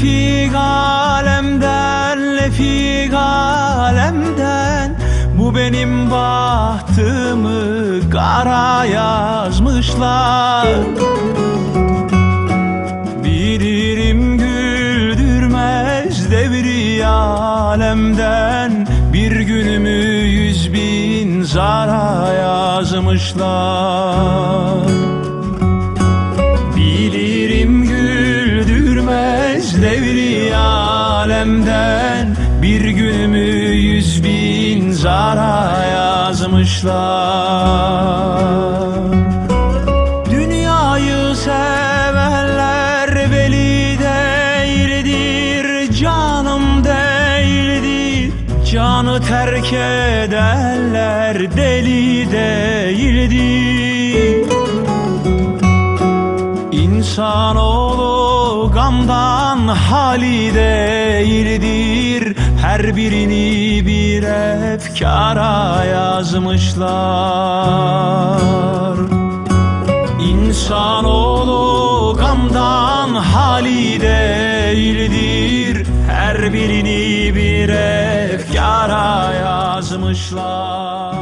lefik alemden, lefik alemden, bu benim bahtımı kara yazmışlar. Bilirim güldürmez devri alemden, bir günümü 100.000 zara yazmışlar. Bilirim güldürmez devri alemden, bir günümü 100.000 zara yazmışlar. Dünyayı sevenler veli değildir, canım değildir. Canı terk edenler deli değildir. İnsanoğlu gamdan hali değildir, her birini bir efkara yazmışlar. İnsanoğlu gamdan hali değildir, her birini bir efkara yazmışlar.